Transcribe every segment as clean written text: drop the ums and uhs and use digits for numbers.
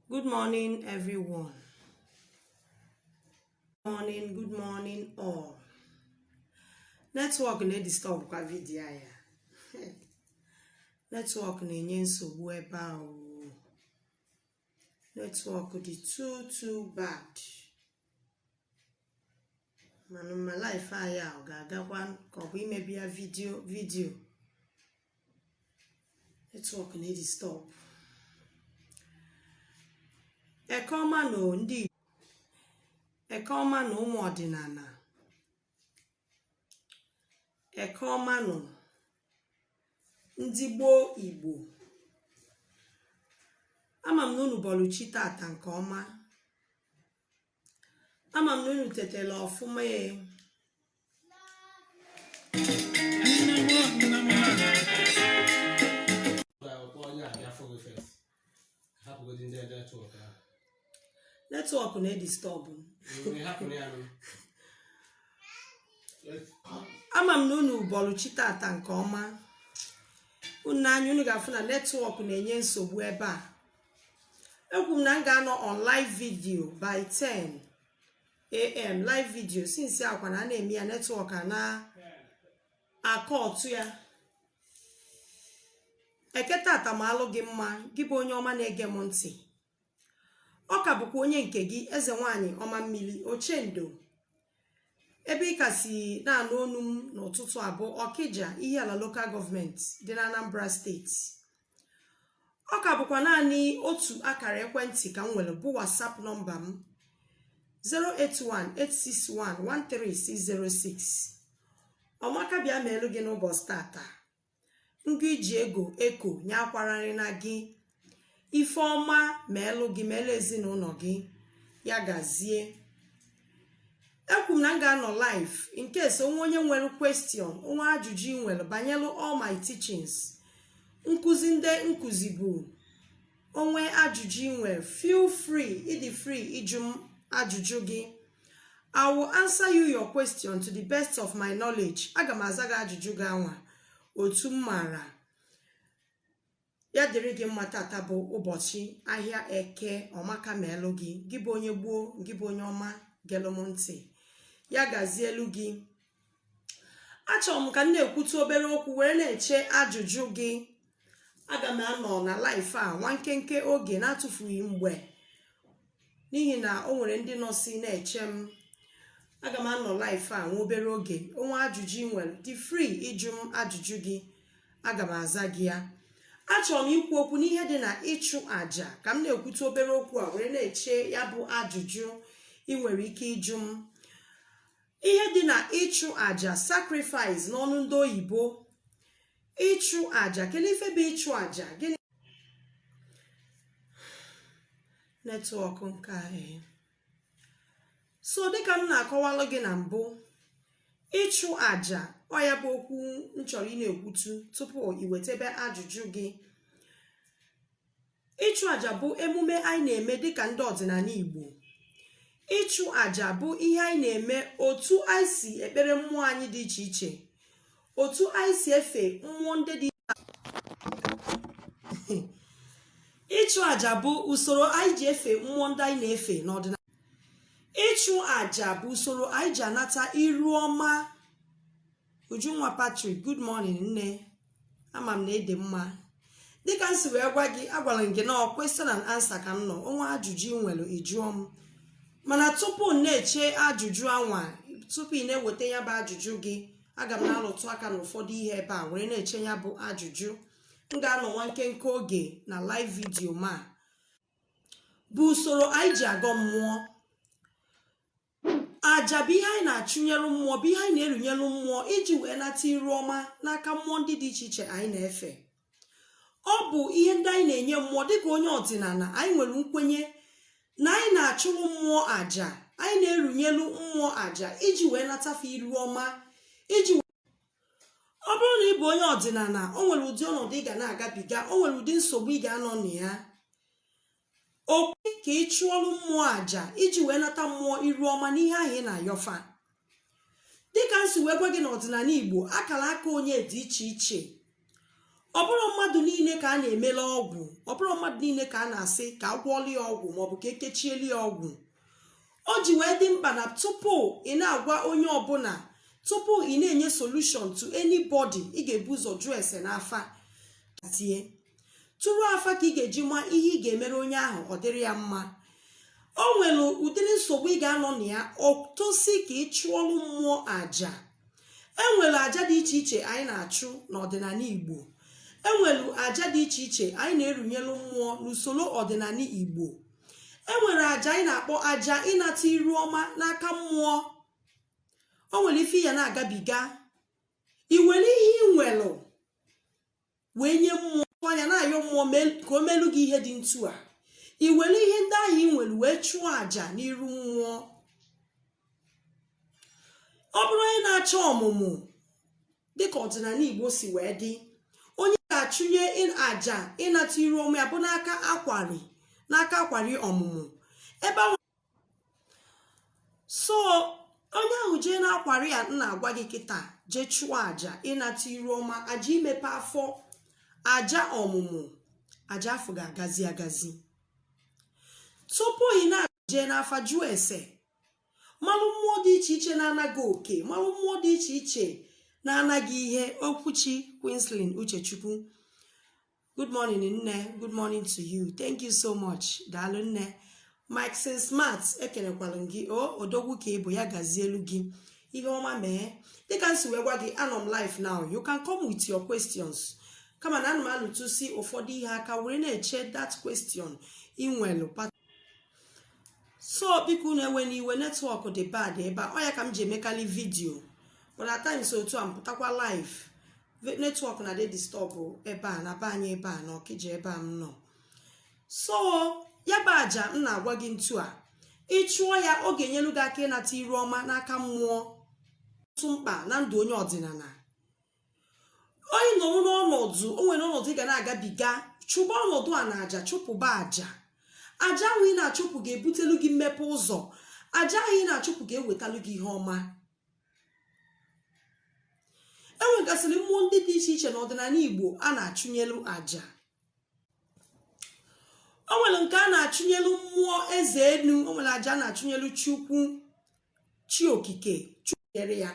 Good morning, everyone. Good morning, all. Network na-disturb kwa video ya. Network na-enye nsogbu ebe ahụ. Network dị too bad. Mana my life aya ọ ga-agakwa ka ọ bụ imebi ya video. Network na-disturb. Ekoma no ndị Ekoma no ụmụ ọdịnala. Ekoma no ndị gboo Igbo. Ama m na unu bọlụchi tata nke ọma. Ama m na unu tetele ọfụma ye. Network na-disturb. Ama m na unu bọlụchi tata nke ọma. Unu anya unu ga-afụ na network na-enye nsogbu ebe a. Ekwu m na m ga-anọ on live video by 10 AM live video since akwa na na-eme ya network na akọtụ ya. Eketa atamalụ gị mma gị bụ onye ọma na-ege m ntị. Ọ ka bụkwa onye nke gị eze nwanyị ọma mmiri Ochendo. Ebe ị ka si na-anụ onu m n'ụtụtụ abụ Okija Ihiala local government dị na Anambra steeti. Ọ ka bụkwa naanị otu akara ekwentị ka m nwere bụ WhatsApp nọmba m 08186113606. Ọmaka bịa meelu gị n'ụbọchị tata. Ngụ iji ego eko nye akwararị na gị. Ifeọma meelu gị meelu ezinụlọ gị ya gazie. Ekwu m na m ga-anọ live in case onye nwere question onwe ajụjụ nwere banyelu all my teachings. Nkuzi ndị nkuzi bụ onwe ajụjụ nwere feel free ịdị free ịjụ m ajụjụ gị. I will answer you your question to the best of my knowledge. Aga m aza gị ajụjụ gị anwa otu m maara. Ya dịrị gị mma tata bụ ụbọchị ahịa eke ọmaka meelu gị gị bụ onye gboo gị bụ onye ọma gelụ m ntị ya gazielu gị. Achọrọ m ka m na-ekwutu obere okwu were na-eche ajụjụ gị. Aga m anọ na life a nwa nkenke oge na-atụfughị mgbe n'ihi na o nwere ndị nọsi na-eche m. Aga m anọ life a nwa obere oge onwe ajụjụ nwere dị free ịjụ m ajụjụ gị aga m aza gị ya. Achọrọ m ikwu okwu n'ihe dị na ịchụ àjà ka m na-ekwute obere okwu a were na-eche ya bụ ajụjụ ị nwere ike ịjụ m. Ihe dị na ịchụ àjà sacrifice n'ọnụ ndị oyibo. Ịchụ àjà kedu ife bụ ịchụ àjà gịnị? Netwọk nke ahụ. So dịka m na-akọwalụ gị na mbụ, ịchụ àjà ọ ya bụ okwu m chọrọ ị na-ekwutu tupu iwetebe ajụjụ gị. Ịchụ àjà bụ emume anyị na-eme dịka ndị ọdịnala Igbo. Ịchụ àjà bụ ihe anyị na-eme otu anyị si ekpere mmụọ anyị dị iche iche. Otu anyị si efe mmụọ ndị dị ịchụ àjà bụ usoro anyị ji efe mmụọ ndị anyị na-efe n'ọdịnala. Ịchụ àjà bụ usoro anyị ji anata iru ọma. Ujunwa Patrick, good morning nne. Ama m na ede mma. Dịka m si wee gwa gị agwara m gị na question and answer ka m nọ. Onwe ajụjụ nwere ịjụọ m. Mana tupu na-eche ajụjụ anwa, tupu ị na-eweta ya bụ ajụjụ gị, aga m na-alụtụ aka n'ụfọdụ ihe ebe a were na-eche ya bụ ajụjụ. M ga-anọ nwa nkenke oge na live video ma bụ usoro anyị ji agọ mmụọ. Àjà bụ ihe anyị na-achụnyere mmụọ bụ ihe anyị na-erunyere mmụọ iji wee nata iru ọma n'aka mmụọ ndị dị iche iche anyị na-efe. Ọ bụ ihe ndị anyị na-enye mmụọ dịka onye ọdịnala anyị nwere nkwenye na anyị na-achụrụ mmụọ àjà, anyị na-erunyelu mmụọ àjà iji wee natafe iru ọma. Ọ bụrụ na ị bụ onye ọdịnala o nwere ụdị ọnọdụ ị ga na-agabiga, o nwere ụdị nsogbu ị ga-anọ na ya. Okwu ka ị chụọrụ mmụọ àjà iji wee nata mmụọ iru ọma n'ihe ahụ ị na-ayọfa. Dịka m si wee gwa gị n'ọdịnala Igbo akara aka onye dị iche iche. ọ bụrụ mmadụ niile ka a na-emela ọgwụ, ọ bụrụ mmadụ niile ka a na-asị ka a gwọọla ya ọgwụ maọbụ ka ekechiela ya ọgwụ. O ji wee dị mkpa na tupu ị na-agwa onye ọbụla, tupu ị na-enye solution to anybody, ị ga-ebu ụzọ jụọ ese n'afa tie tụrụ afa ka ị ga-eji ma ihe ị ga-emere onye ahụ ọ dịrị ya mma. O nwere ụdịrị nsogbu ị ga-anọ na ya, otosi ka ị chụọlụ mmụọ aja. Enwere aja dị iche iche anyị na-achụ n'ọdịnala Igbo. Enwere aja dị iche iche anyị na-erunyelu mmụọ n'usoro ọdịnala Igbo. Enwere aja anyị na-akpọ aja ịnata iru ọma n'aka mmụọ. O nwere ife ya na-agabiga, iwere ihe ị nwelụ wee nye mmụọ anya na-ayọ mmụọ ka o melu gị ihe dị ntu a. Iwere ihe ndị ahụ ị nwere wee chụọ aja n'iru mmụọ. Ọ bụrụ onye na-achọ ọmụmụ dịka ọdịnala Igbo si wee dị, onye ga-achụnye aja ịnata iru ọma ya bụ n'aka akwari ọmụmụ ebe ahụ. So onye ahụ jee na-akwari ya, na-agwa gị kịta jee chụọ aja ịnata iru ọma, aja imepe afọ, aja ọmụmụ, aja afọ ga-agazi agazi. Tupu ị na-eje n'afa jụọ ese, malụ mmụọ dị iche iche na-anaghị oke, malụ mmụọ dị iche iche na-anaghị ihe. Okwuchi Queenslyn Uchechukwu, good morning nne, good morning to you, thank you so much, daalụ nne. Mike Sin Smart, ekenekwalụ gị, odogwu ka ịbụ, ya gazielu gị, ihe ọma mee. Dịka nsi wee gwa gị, anọ m live now, you can come with your questions. Kama na anụmanụ tụsi ụfọdụ ihe aka were na-eche that question inwelu. So biko na-ewe n'iwe, netwọk dị bad ebe a, ọ ya ka m ji emekali vidio, but at times otu a mpụtakwa live, netwọk na dị disturb ebe a na be anyị ebe a na Ọkịja ebe a m nọ. So ya bụ aja m na-agwa gị ntu a, ịchụọ ya ọ ga-enyelu gị aka ịnata iru ọma n'aka mmụọ. Tụ mkpa na ndụ onye ọdịnala. Onye nọ n'ọnọdụ, o nwere ọnọdụ ị ga na-agabiga, chụba ọnọdụ a na aja, chụpụba aja. Aja ahụ ị na-achụpụ ga-ebutelu gị mmepe ụzọ. Aja ahụ ị na-achụpụ ga-ewetalụ gị ihe ọma. Enwegasịrị mmụọ ndị dị iche iche n'ọdịnala Igbo a na-achụnyelu aja. O nwere nke a na-achụnyelu mmụọ eze enu, o nwere aja a na-achụnyelu Chukwu, chi okike, chukere ya.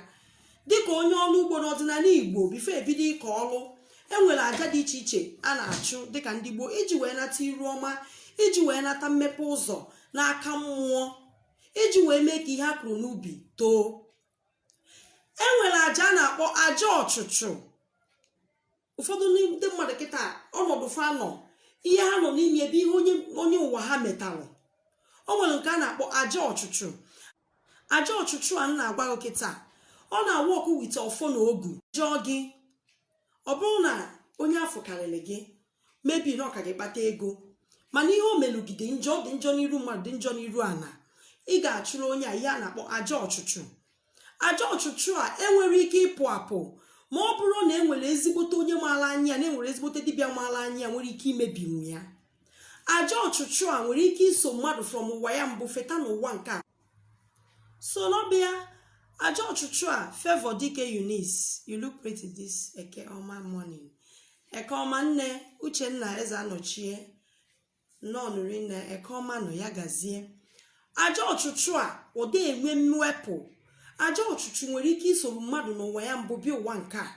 Dịka onye ọrụ ugbo n'ọdịnala Igbo, bifo ebido ịkọ ọrụ, enwere aja dị iche iche a na-achụ dịka ndị Igbo iji wee nata iru ọma, iji wee nata mmepe ụzọ n'aka mmụọ, iji wee mee ka ihe a kụrụ n'ubi too. Enwere aja a na-akpọ aja ọchụchụ. Ụfọdụ ndị mmadụ kịta ọnọdụ fa nọ, ihe ha nọ n'ime ebe ihe onye ụwa ha metalụ. O nwere nke a na-akpọ aja ọchụchụ. Aja ọchụchụ a na-agwa gị kịta, ọ na-awa ọkụ wite ọfọ na ogu jọọ gị. Ọ bụrụ na onye afọ karịrị gị, mebi na ọka gị kpata ego, mana ihe o melugide njọ, dị njọ n'iru mmadụ, dị njọ n'iru ana, ị ga-achụrụ onye a ihe a na-akpọ aja ọchụchụ. Aja ọchụchụ a enwere ike ịpụ apụ ma ọ bụrụ na enwere ezigbote onye maara anya, na enwere ezigbote dibịa maara anya, nwere ike imebinwu ya. Aja ọchụchụ a nwere ike iso mmadụ from ụwa ya mbụ feta n'ụwa nke a. So n'ọbịa aja ọchụchụ a, Favor Dike Eunice, you look pretty this Eke Ọma morning. Eke Ọma nne Uchenna Eze Anọchie, nọnụri nne Eke Ọma nọ, ya gazie. Aja ọchụchụ a ụdị enwe mwepụ. Aja ọchụchụ nwere ike isoro mmadụ n'ụwa ya mbụ bịa ụwa nke a.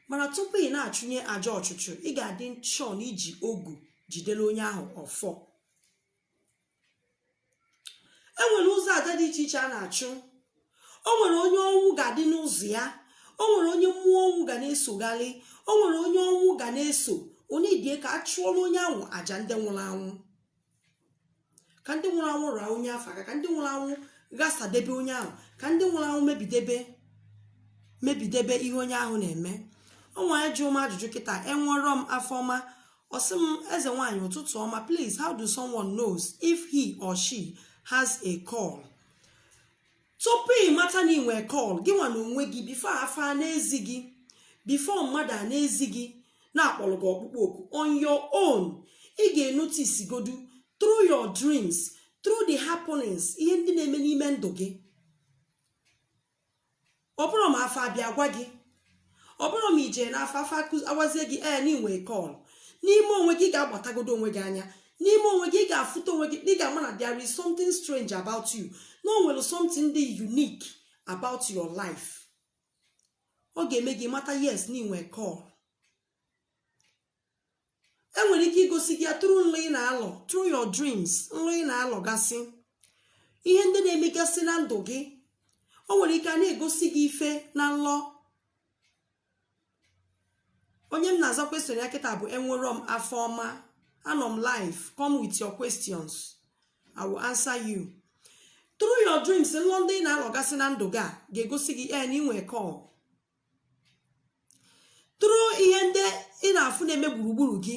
Mana tupu ị na-achụnye aja ọchụchụ, ị ga-adị nchọ na iji ogu jidere onye ahụ ọfọ. Enwere ụzọ aja dị iche iche a na-achụ. O nwere onye ọnwụ ga-adị n'ụzọ ya, o nwere onye mmụọ ọnwụ ga na-esogharị, o nwere onye ọnwụ ga na-eso. Onye idie ka a chụọrọ onye ahụ aja ndị nwụrụ anwụ, ka ndị nwụrụ anwụ raa onye afọ aka, ka ndị nwụrụ anwụ ghasadebe onye ahụ, ka ndị nwụrụ anwụ mebidebe ihe onye ahụ na-eme. Ọnwa ya jụọ m ajụjụ kịta, enwero m afọ ọma, ọ sị m, eze nwaanyị ụtụtụ ọma, please how do someone knows if he or she has a call? Tupu ị mata na inwe call gị nwa na onwe gị, bifo afa n'ezi gị, bifo mmadụ a n'ezi gị na-akpọrọ gị ọkpụkpọ oku, on your own, ị ga-enotisi godu through your dreams, through the happenings, ihe ndị na-eme n'ime ndụ gị. Ọ bụrụ ma afọ abịa gwa gị, ọ bụrụ ma ije n'afa afa awazie gị n'inwe kọl n'ime onwe gị ga-agbatagodo onwe gị anya n'ime onwe gị ga-afụta onwe gị ị ga-ama na there is something strange about you na o nwere something dị unique about your life. Ọ ga-eme gị mata yes n'inwe kọl. Enwere ike igosi gị ya through nlo ị na-alọ, through your dreams, nlo ị na-alọgasị ihe ndị na-emegasị na ndụ gị. O nwere ike a na-egosi gị ife na nlọ. Onye m na-aza question ya kịta bụ enwero m afọ ọma, anọ m live, come with your questions, I will answer you. Through your dreams, nlọ ndị ị na-alọgasị na ndụ gị ga-egosi gị na inwe call. Through ihe ndị ị na-afụ na-eme gburugburu gị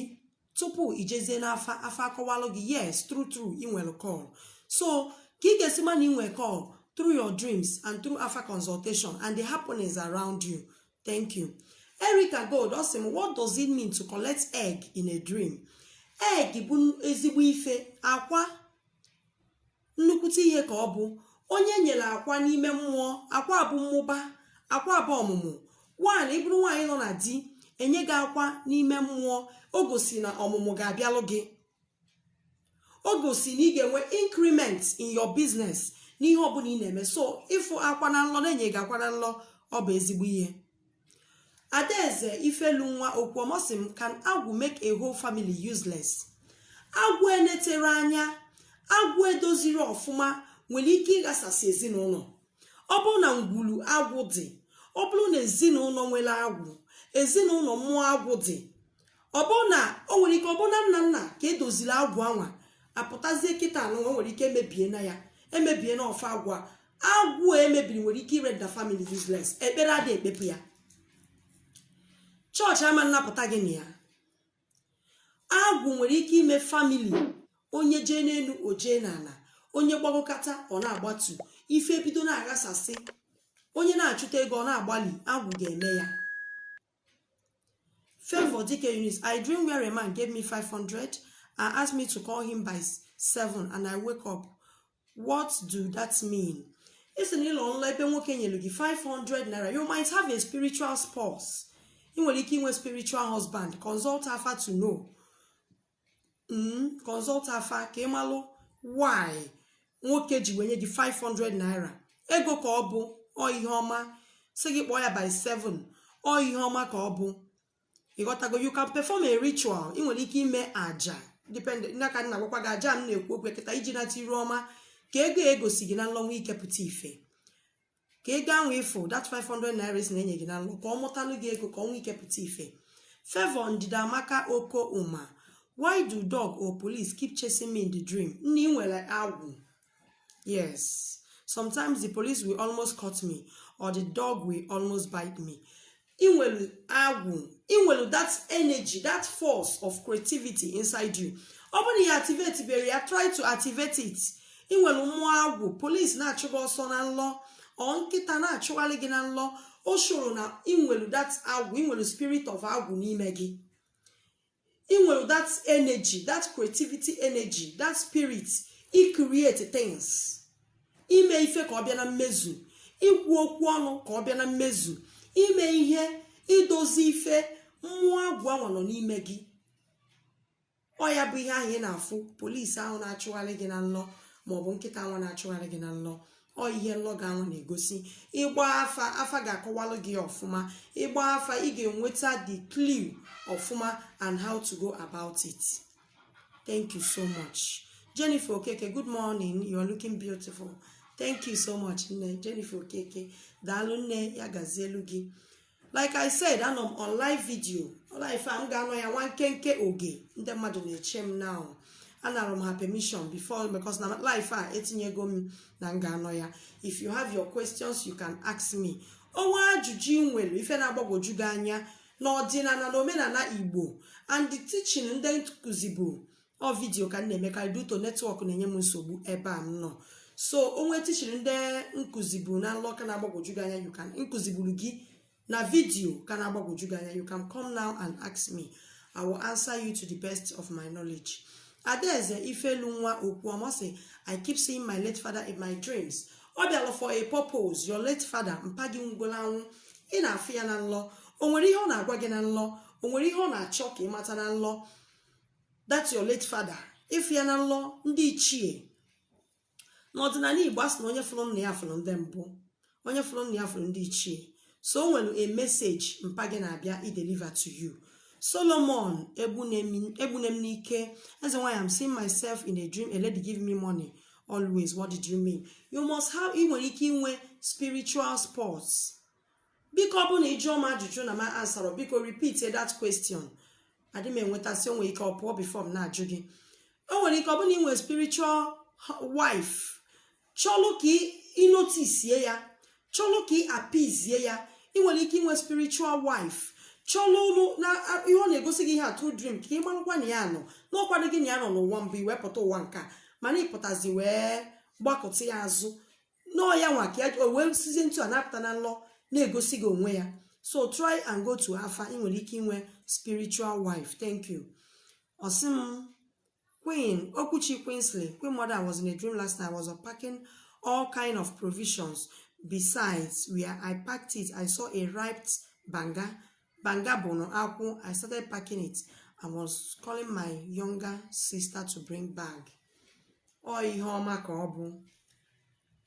tupu ijezie n'afa afa akọwalụ gị yes true ị nwere call. So ka ị ga-esi ma na inwe call through your dreams and through afa consultation and the happenings around you. Thank you. Erica Gold asked him, what does it mean to collect egg in a dream? Egg bụ ezigbo ife, akwa nnukwute ihe ka ọ bụ. Onye nyere akwa n'ime mmụọ, akwa bụ mmụba, akwa bụ ọmụmụ. One, ịbụrụ nwaanyị nọ na di, enye gị akwa n'ime mmụọ, o gosi na ọmụmụ ga-abịalụ gị. O gosi na ị ga-enwe increment in your business n'ihe ọbụla ị na-eme. So ịfụ akwa na nlọ na-enye gị akwa na nlọ, ọ bụ ezigbo ihe. Adaeze Ifelu nwa Okwuomosim, can agwụ make a whole family useless? Agwụ enetere anya, agwụ edoziri ọfụma nwere ike ịghasasị ezinụlọ. Ọ bụrụ na ngwulu agwụ dị, ọ bụrụ na ezinụlọ nwere agwụ, ezinụlọ mmụọ agwụ dị, ọ bụrụ na o nwere ike ọ bụ na nna ka edoziri agwụ anwa apụtazie kịta anụ nwere ike emebie na ya, emebie na ọfa agwụ a. Agwụ emebiri nwere ike ireda family useless. Ekpere adị ekpepụ ya. Chọọchị ama nnapụta gị na ya. Agwụ nwere ike ime family onye jee n'elu o jee n'ala, onye gbagokata ọ na-agbatu, ife ebido na-aghasasị, onye na-achụta ego ọ na-agbalị, agwụ ga-eme ya. Favor Dike Eunice, I dream where a man gave me 500 and asked me to call him by 7 and I wake up. What do that mean? It's an ilon ebe nwoke nyelu gị 500 naira. You might have a spiritual spouse. You nwere ike inwe spiritual husband. Consult Afa to know. Consult Afa ka ịmalụ why nwoke ji wenye gị 500 naira. Ego ka ọ bụ, ọ ihe ọma. Sị gị kpọọ ya by 7, ọ ihe ọma ka ọ bụ. Ịghọtago, you can perform a ritual. Ị nwere ike ime aja. Depend na ka nna gwakwa gị aja m na-ekwu okwu kịta iji nata iru ọma ka ego egosi gị na nlọ nwe ikepụta ife. Ka ego ahụ ịfụ that 500 naira na-enye gị na nlọ ka ọ mụtalụ gị ego ka ọ nwe ikepụta ife. Favor Ndidamaka Oko Uma, why do dog or police keep chasing me in the dream? Nni nwere agwụ. Yes, sometimes the police will almost cut me or the dog will almost bite me. Inwelu agwụ, inwelu that energy, that force of creativity inside you. Open you activate it, try to activate it. Inwelu mmụọ agwụ, police na-achụga ọsọ na nlọ, ọ nkịta na-achụghalị gị na nlọ. O shoro na inwelu that agwụ, inwelu spirit of agwụ n'ime gị. Inwelu that energy, that creativity energy, that spirit, I create things. Ime ife ka ọ bịa na mmezu, ikwu okwu ọnụ ka ọ bịa na mmezu. Ime ihe, idozi ife, mmụọ agwụ anwa nọ n'ime gị. Ọ ya bụ ihe ahụ ị na-afụ polisi ahụ na-achụgharị gị na nlọ maọbụ nkịta anwa na-achụgharị gị na nlọ. Ọ ihe nlọ ga anwa na-egosi. Ịgba afa ga-akọwalụ gị ọfụma. Ịgba afa ị ga-enweta the clue ọfụma and how to go about it. Thank you so much. Jennifer Okeke, good morning. You are looking beautiful. Thank you so much, Jennifer Okeke. Daalụ nne, ya gazielu gị. Like I said, I'm on live video. Life I'm gonna ya one kenke oge. Ndị mmadụ na-eche m now. Anara m ha permission before because na life etinyego m na ngano ya. If you have your questions, you can ask me. Ọnwa ajụjụ nwere ife na-agbagwoju gị anya n'ọdịnala na omenala Igbo and the teaching ndị nkuzibu o video ka na-eme ka Duto network na-enye m nsogbu ebe a m nọ. So onwe teaching ndị nkuzibu na nlọ ka na-agbagwoju gị anya, you can nkuzibulu gị na video ka na-agbagwoju gị anya, you can come now and ask me. I will answer you to the best of my knowledge. Adaeze Ifelu nwa Okwuomosim, I keep seeing my late father in my dreams. Ọ bịalụ for a purpose. Your late father mpagi ngwolanwụ ị na-afụ ya na nlọ. o nwere ihe ọ na-agwa gị na nlọ, o nwere ihe ọ na-achọ ka ị mata na nlọ. That's your late father. If ya na nlọ ndị ichie n'ọdịnala Igbo asị na onye fụrụ nna ya fụrụ ndị mbụ, onye fụrụ nna ya fụrụ ndị ichie. So o nwere a message mpa gị na-abịa deliver to you. Solomon Egbunem n'ike, as a why I'm seeing myself in a dream, a lady give me money always. What did you mean? You must have inwe spiritual sports. Biko bụ na ịjụọ m ajụjụ na ma answer, biko repeat that question. Adị m enwetasị onwe ike ọ pụọ before m na-ajụ gị. O nwere ike ọ bụ na inwe spiritual wife, chọlụ ka ị notice ya, chọlụ ka ị appease ya. Ị nwere ike inwe spiritual wife, chọlụ na ihe ọ na-egosi gị ihe atụ dream ka ị marụkwa na ya nọ n'ọkwado gị na ya nọ n'ụwa mbụ iwepụta ụwa nka, mana ịpụtazi wee gbakọta ya azụ n'ọya nwa ka ya wee sizie ntu a napụta na nlọ na-egosi gị onwe ya. So try and go to Afa. Ị nwere ike inwe spiritual wife. Thank you. Osim Queen Okuchi Queensley, Queen Mother, I was in a dream last night. I was unpacking all kind of provisions. Besides, where I packed it, I saw a ripe banga bono aku. I started packing it. I was calling my younger sister to bring bag. Oh, ihe ọma ka ọ bụ.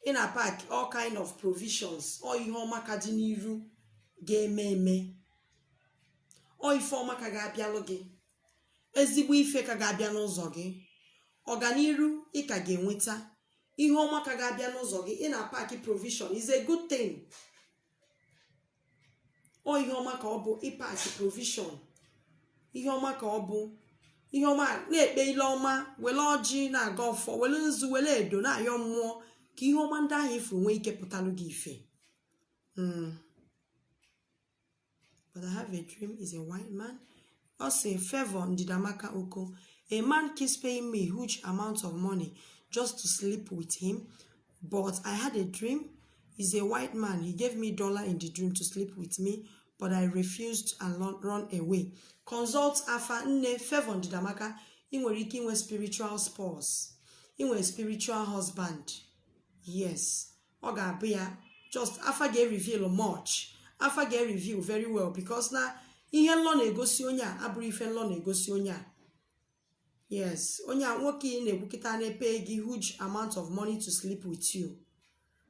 In a pack all kind of provisions. Oh, ihe ọma ka dị n'iru ga-eme eme. Oh, ife ọma ka ga-abịalụ gị. Ezigbo ife ka ga-abịa n'ụzọ gị. Ọganiru ị ka ga-enweta. Ihe ọma ka ga-abịa n'ụzọ gị. In a pack provision is a good thing. Oh, ihe ọma ka ọ bụ ịpack provision. Ihe ọma ka ọ bụ. Ihe ọma na-ekpe ile ọma, wele ọjị na-aga ọfọ, wele nzu, wele edo na-ayọ mmụọ ka ihe ọma ndị ahụ ifuru nwee ike pụtalụ gị ife. But I have a dream is a white man. Also, Favor Ndidamaka Oko. A man keeps paying me huge amounts of money just to sleep with him. But I had a dream. He's a white man. He gave me $1 in the dream to sleep with me, but I refused and run away. Consult Afa Nne Favor Ndidamaka. In nwere ike inwe spiritual spouse. Inwe spiritual husband. Yes. Ọ ga-abụ ya. Just Afa ga-reveal much. Afa ga-reveal very well because na ihe nlọ na-egosi onye a abụrụ ife nlọ na-egosi onye a. Yes, onye a nwoke na-egbukịta na-pay gị huge amount of money to sleep with you.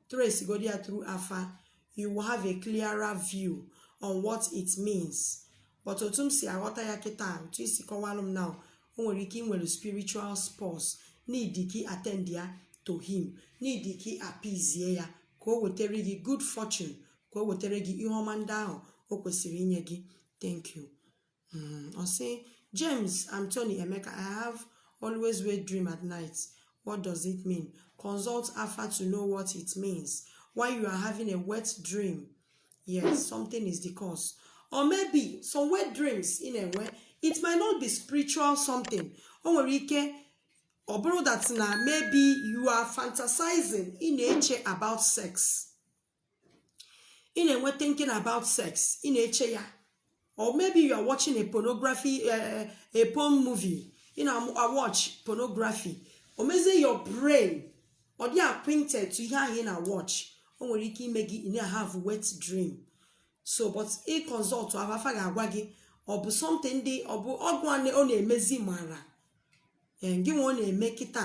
Trace go there through Afa, you will have a clearer view on what it means. But otu m si aghọta ya kịta, otu isi kọwalụ m now, o nwere ike inwere spiritual spouse, need ki attend ya to him, need ki appease ya ka o wetere gị good fortune, ka o wetere gị ihe ọma ndị ahụ o kwesịrị inye gị. Thank you. I'll say, James Anthony Emeka, I have always wet dream at night. What does it mean? Consult Afa to know what it means. Why you are having a wet dream? Yes, something is the cause. Or maybe some wet dreams in a way, it might not be spiritual something. Or bro, that's now maybe you are fantasizing in nature about sex. In a way, thinking about sex in nature. Or maybe you are watching a pornography, a porn movie. You know, I watch pornography. Or maybe your brain, or they are acquainted to hear in a watch. Or when you make it in a have wet dream. So, but a consult to have a fagawagi, or something they or one on a mezi mara. And give one a make it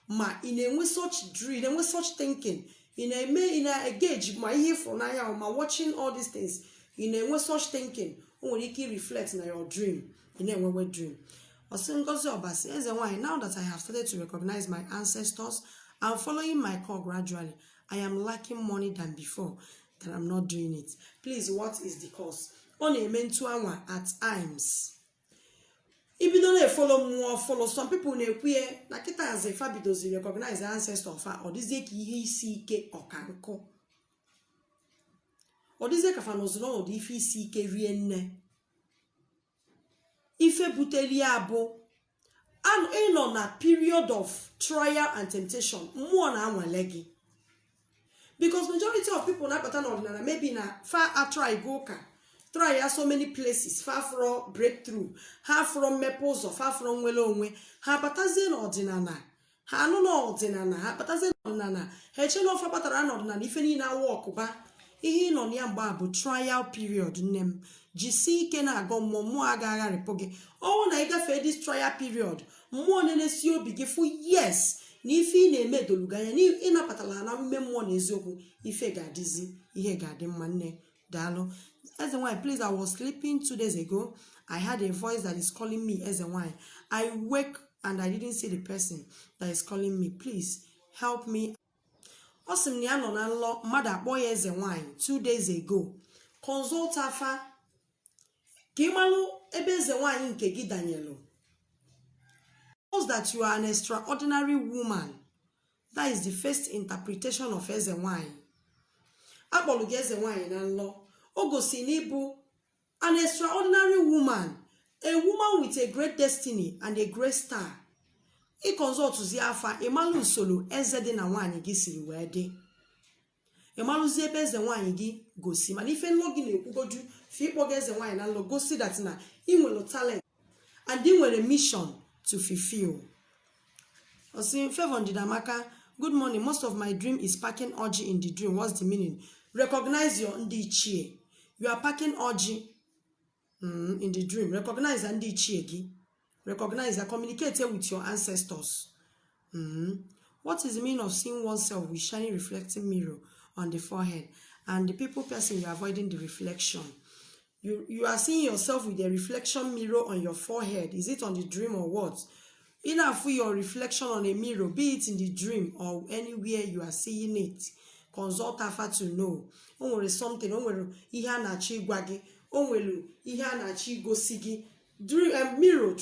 ma in a way such dream, and with such thinking. In a gauge, my here for now, my watching all these things. In a way such thinking. When you reflect on your dream, in a wet dream. Now that I have started to recognize my ancestors and following my call gradually, I am lacking money than before, that I'm not doing it. Please, what is the cause? On a mental hour at times. If you don't follow some people in a queer, like it as a fabidos recognize the ancestor or this day or canco. Or this kafanos no if he see rienne. Ife buteliabo and on a period of trial and temptation, more than one leggy. Because majority of people not pattern maybe na far a try goka. Try so many places, far from breakthrough, half from maples or far from welonwe, ha batazen ordinana. Ha no ordinana, ha batazen ordinana. He chen of a pattern ordinana if any now walk ba. ihe nọ ya mgbe bụ trial period. Nne m jisi ike na-agọ mmụọ agaghị arịpụ gị. Ọnwụ na ịgafee this trial period, mmụọ na-enesi obi gị fụ yes na ife ị na-eme doluga anya na ịnapụtala ha na ime mmụọ na eziokwu, ife ga-adịzi, ihe ga-adị mma. Nne daalụ. Eze nwanyị, please, I was sleeping 2 days ago. I had a voice that is calling me. Eze nwanyị, I wake and I didn't see the person that is calling me. Please help me. Ọ sị m na ya nọ na nlọ, mmadụ akpọ ya Eze nwanyị 2 days ago. Consult afa ka ịmalụ ebe Eze nwanyị nke gị danyelụ. Knows that you are an extraordinary woman. That is the first interpretation of Eze nwanyị. Akpọlụ gị Eze nwanyị na nlọ, o gosi na ịbụ an extraordinary woman, a woman with a great destiny and a great star. Ị consultụzi afa, ịmalụ usoro eze dị na nwanyị gị siri wee dị. Ịmalụzi ebe Eze nwanyị gị gosi, mana ife nlọ gị na-ekwugoju fi ịkpọ gị Eze nwanyị na nlọ gosi that na ị nwere talent and ị nwere mission to fulfill. Osi Favor Ndidamaka, good morning. Most of my dream is packing orgy in the dream. What's the meaning? Recognize your ndị ichie. You are packing orgy in the dream. Recognize ndị ichie gị. Recognize and communicate with your ancestors. What is the meaning of seeing oneself with shiny reflecting mirror on the forehead, and the person you are avoiding the reflection? You are seeing yourself with a reflection mirror on your forehead. Is it on the dream or what? Enough for your reflection on a mirror, be it in the dream or anywhere you are seeing it. Consult Afa to know. O nwere something, o nwere ihe a na-achọ ịgwa gị, o nwere ihe a na-achọ igosi gị. Dream mirror,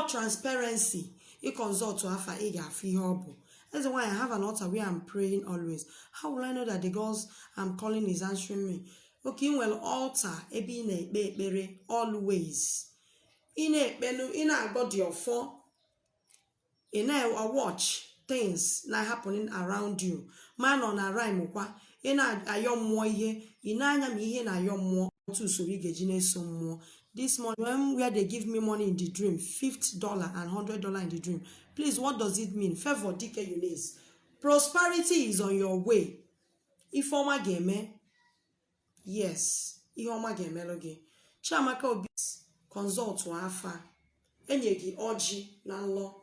transparency. I consult to Afa, ị ga-afụ ihe ọ bụ. That's why I have an altar where I'm praying always. How will I know that the girls I'm calling is answering me? Okay, well, altar ebe ị na-ekpe ekpere always. Ị na-ekpelu, ị na-agọ your phone. Ị na-watch things na happening around you. Man on a rhyme kwa. Ị na-ayọ mmụọ ihe. Ị na-anya m ihe na-ayọ mmụọ. Otu usoro ị ga-eji na-eso mmụọ. This morning, where they give me money in the dream, $50 and $100 in the dream. Please, what does it mean? Favor DK Eunice. Prosperity is on your way. Ifeoma game. Yes. Ifeoma game loge. Chiamaka Obi. Consult to Afa. Enyegi Oji Nanlo.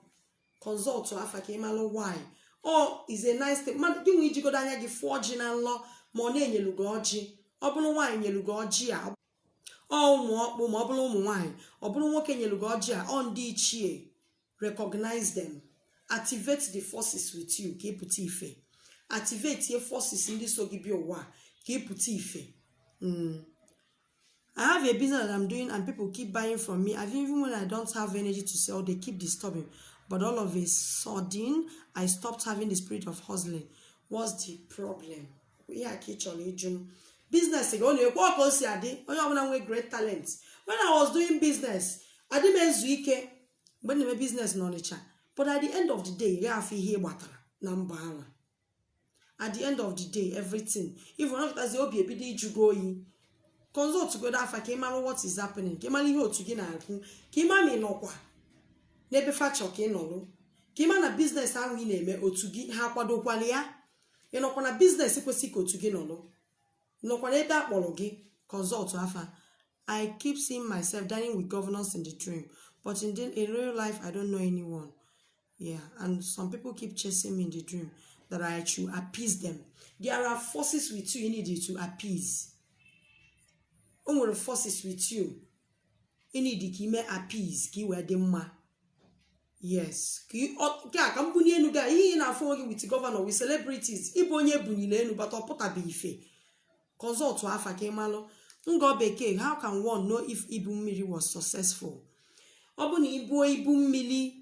Consult to Afa ka imalo why. Oh, is a nice thing. Man, you need to go down here give Oji Nanlo. Money nyelugo Oji. Obulu why nyelugo Oji a. Oh, mo mobile wine. Obulu nwoke nyelugo Oji a on di ichie. Recognize them. Activate the forces with you. Keep ife. Activate your forces in this ogibio wa. Keep ife. I have a business that I'm doing and people keep buying from me. Even when I don't have energy to sell, they keep disturbing. But all of a sudden, I stopped having the spirit of hustling. What's the problem? We are kitchen. Business, only work also with great talent. When I was doing business, I didn't zuike when my business knowledge. But at the end of the day, you have to hear what number. At the end of the day, everything. Even as the obi ebidi jugoyi. Consult to go that for Kimano what is happening. Kimani ho to gina aku. Kimami no kwa. Nebe facho ke no. Kimana business ha wi na-eme otugi ha kwado kwale ya. You know kwana business ikwesi ko otugi no. No kwana ebe akpolo gi. Consult to Afa. I keep seeing myself dining with governors in the dream, but in real life I don't know anyone. Yeah, and some people keep chasing me in the dream that I should appease them. There are forces with you need to appease. Onwere forces with you. You need to me appease. Ki we de ma. Yes. Ki ka mbuni enu ga ihe na afọ oge with governor with celebrities. Ibo onye bunile enu but opota be ife. Consult to Afa ka imalo. Ngo bekee, how can one know if Ibu Mmiri was successful? Obuni Ibu Mmiri.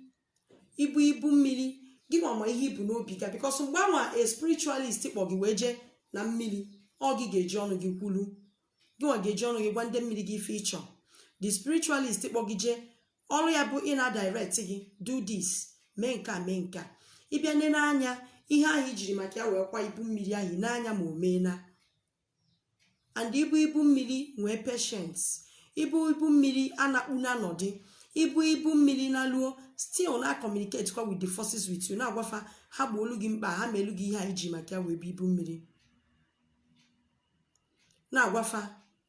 Give one my Ibu no bigger because some a spiritualist or giweje na mmili or gige John Gikulu. Go a John one dem milligi feature. The spiritualist or gije all yabu in a direct do this. Menka. Ibiane nanya, iha hijri makia kwa Ibu Mmiri ahi nanya mo mena. And Ibu Mmiri nwe patience. Ibu Mmiri ana una nodi. Ibu Mmiri na luo still na communicate with the forces with you. Na wafa ha bolu gi mba ha melu gi ha iji maka we Ibu Mmiri. na-agwafa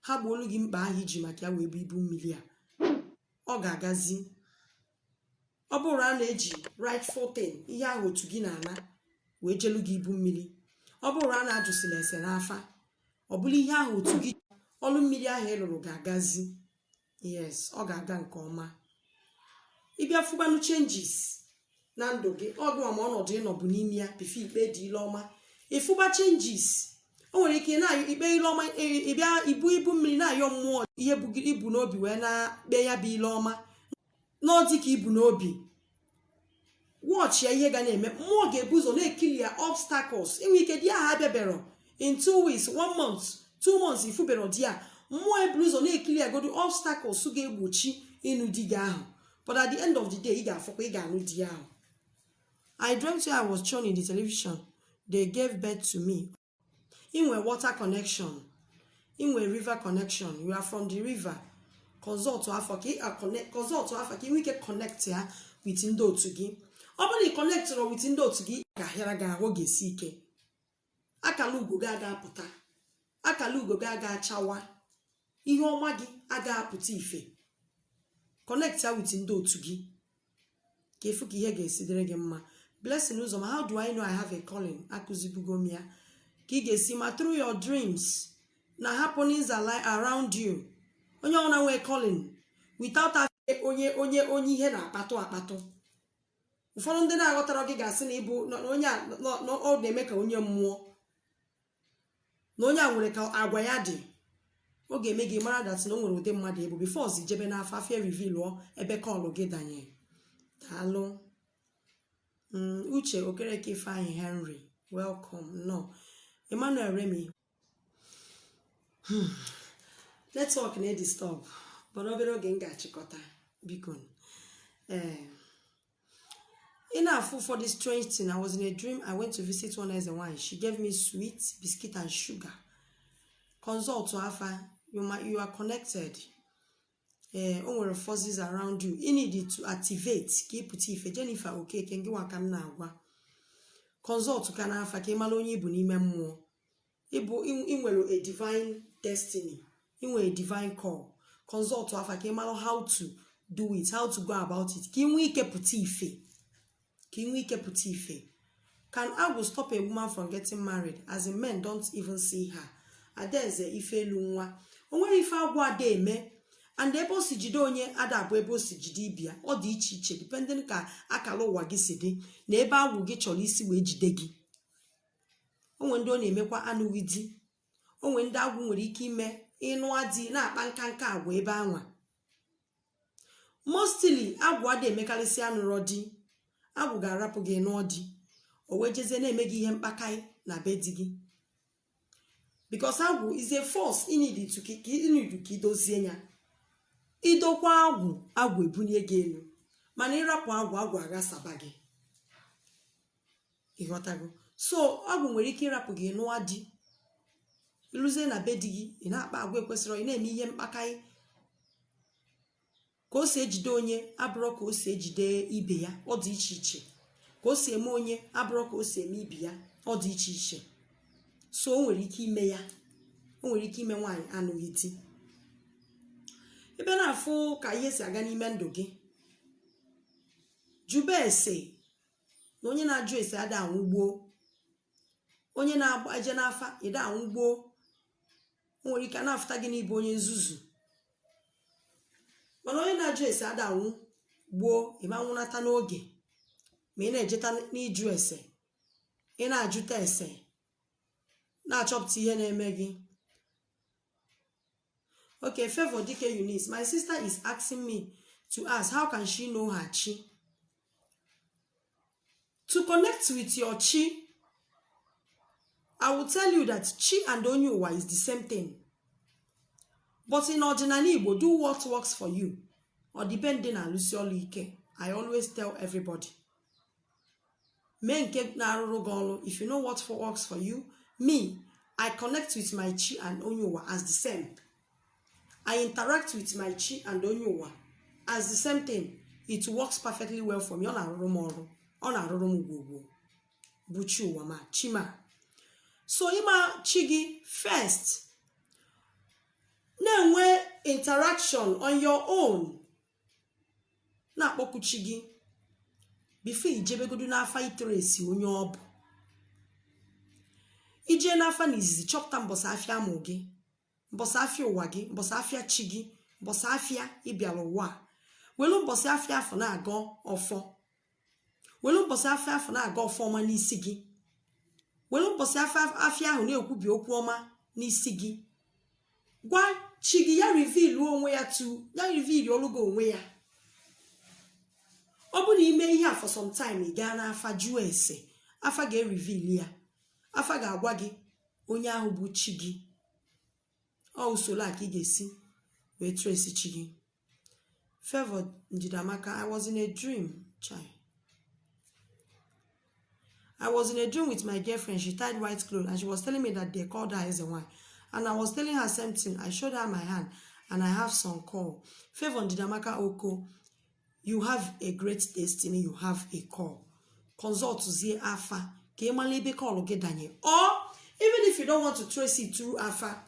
ha gbuolu gị mkpa ahụ iji maka ya wee bụ ibu mmiri a, ọ ga-agazi. Ọ bụrụ a na-eji rightful thing, ihe ahụ otu gị na-ana wee jelu gị ibu mmiri, ọ bụrụ a na-ajụsila ese n'afa, ọ bụrụ ihe ahụ otu gị ọlụ mmiri ahụ ịlụrụ ga-agazi. Yes, ọ ga-aga nke ọma. Ịbịa fụgbanụ changes na ndụ gị, ọgụ ma ọnọdụ ịnọbụ n'ime ya bifo ikpe dị ile ọma, ịfụba changes. O nwere ike na-ayọ ikpe ile ọma, ịbịa ibu mmiri na-ayọ mmụọ ihe ibu n'obi wee na-kpe ya bụ ile ọma n'ọdị ka ibu n'obi. Watch ya ihe ga na-eme, mmụọ ga-ebu ụzọ na-ekili ya obstacles. Inwe ike di aha bịabero in 2 weeks, 1 month, 2 months ifubero di ya, mmụọ eburu ụzọ na-ekili ya godu obstacles ga-egbochi ịnụ di gị ahụ. But at the end of the day, ị ga-afụkwa ị ga-anụ di ahụ. I dreamt I was shown in the television. They gave birth to me. Inwe water connection, inwe river connection. You are from the river. Consult afọ ka inwe ike connect ya with ndị otu gị. Ọ bụrụ na ị connect with ndị otu gị, ga-ahịara gị ahụ ga-esi ike. Akala ugo gị aga apụta, akala ugo gị aga achawa, ihe ọma gị aga apụta ife. Connect ya with ndị otu gị ka efu ka ihe ga-esi dịrị gị mma. Blessing ụzọ ma how do I know I have a calling? Akụzibugo m ya ka ị ga-esi ma through your dreams na happenings around you. Onye ọ na-nwe calling without onye ihe na-akpatụ. Ụfọdụ ndị na-aghọtara gị ga-asị na ịbụ onye ọ na-eme ka onye mmụọ, na onye a nwere ka agwa ya dị. Ọ ga-eme gị mara dat na o nwere ụdị mmadụ ebu before ozi jebe n'afọ afịa reveal ebe kọlụ gị danye. Daalụ. Uche Okereke Ifeanyi Henry, welcome. No, Emmanuel Remy. Network na-disturb, but obere oge m ga-achịkọta biko. Enough for this strange thing. I was in a dream. I went to visit one as a wine. She gave me sweet biscuit and sugar. Consult to Afa. You are connected. Onwere forces around you. You need to activate. Keep it. Jennifer, okay, can go and na agwa. Consult to Kanafa. Kemalonyi ibu n'ime mmụọ. Ibu inwere a divine destiny. Inwere a divine call. Consult to Afa. Kemalo how to do it. How to go about it. Kinwe keputi ife. Can Agwu stop a woman from getting married as a men don't even see her? Adeze ife lunwa. Onwere ife Agwu ade eme. And ebo si jide onye adabụ ebo si jide ibia. Ọ dị iche iche depending ka akala ụwa gị si dị na ebe Agwu gị chọrọ isi wee jide gị. Onwe ndị ọ na-emekwa anụghị di. Onwe ndị Agwu nwere ike ime ịnụ adị na-akpa nkanka agwa ebe anwa. Mostly Agwu ade emekarịsị anụrọ di. Agwu ga-arapụ gị n'ọdị. O wee jezie na-eme gị ihe mkpakai na be di gị. Because Agwu is a force inid to idozie ya. Idokwa Agwu ebunye gị elu. Mana ịrapụ Agwu aghasaba gị. Ịghọtago? So Agwu nwere ike ịrapụ gị n'ụwa di. Iluzie na be di gị, ị na-akpa agwa ekwesịrị, ị na-eme ihe mkpakai. Ka o si ejide onye abụrụ ka o si ejide ibe ya, ọ dị iche iche. Ka o si eme onye abụrụ ka o si eme ibe ya, ọ dị iche iche. So o nwere ike ime ya. O nwere ike ime nwaanyị anụghị di. Ebe na-afụ ka ihe si aga n'ime ndụ gị. Jube ese na onye na-ajụ ese ada anwụgbuo. Onye na-eje n'afa ịda anwụgbuo. O nwere ike na-afụta gị n'ịbụ onye nzuzu. Mana onye na-ajụ ese ada anwụ gbuo ịma nwụnata n'oge. Ma ị na-ejeta n'iju ese, ị na-ajụta ese, na-achọpụta ihe na-eme gị. Okay, Favor Dike Eunice. My sister is asking me to ask, how can she know her chi? To connect with your chi, I will tell you that chi and Onyowa is the same thing. But in ordinary Igbo, do what works for you. Or depending on Luciolu Ike. I always tell everybody. If you know what works for you, me, I connect with my chi and Onyowa as the same. I interact with my chi and Onyowa as the same thing. It works perfectly well for me. So ima chigi first. na-enwe interaction on your own na-akpọku chi gị before ijebegodu n'afa itresi onye ọ bụ. Ije n'afa n'izizi chọpụta mbọsị afịa amụ gị, mbọsị afịa ụwa gị, mbọsị afịa chi gị, mbọsị afịa ịbịara ụwa. Welu mbọsị afịa afọ na-aga ọfọ, welu mbọsị afịa afọ na-aga ọfọ ọma n'isi gị, welu mbọsị afịa ahụ na-ekwubi okwu ọma n'isi gị. Gwa chi gị ya reveal onwe ya ya reveal olugo onwe ya. Ọ bụ na ime ihe a for some time ị gaa n'afa jụọ ese, afa ga-reveal ya, afa ga-agwa gị onye ahụ bụ chi gị. Ọ usoro a ka ị ga-esi wee trace chi gị. Favor Njidamaka, I was in a dream, child. I was in a dream with my girlfriend. She tied white clothes and she was telling me that they called her as a wife. And I was telling her same thing. I showed her my hand and I have some call. Favor Njidamaka Oko, you have a great destiny. You have a call. Consult to see Alpha. Or even if you don't want to trace it through Alpha,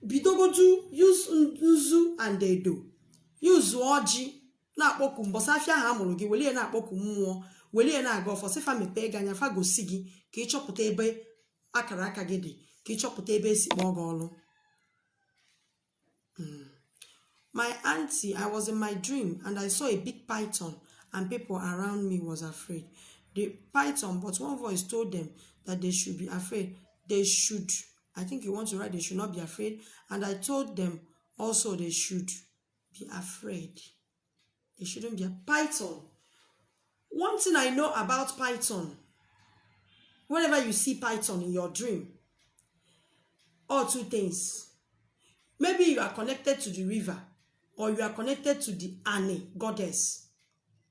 bidogodu use Nzu and they do. Use Oji. Na akpoku mbosa afia ha amuru gi welie na akpoku mmụọ, welie na aga ofo sefa mepe ganya fa gosi gi ka ịchọpụta ebe akara aka gị dị, ka ịchọpụta ebe esi kpọ gị ọlụ. My auntie, I was in my dream and I saw a big python and people around me was afraid. The python, but one voice told them that they should be afraid. They should, I think you want to write, they should not be afraid. And I told them also they should be afraid. They shouldn't be a python. One thing I know about python, whenever you see python in your dream, or two things. Maybe you are connected to the river, or you are connected to the Ane, goddess.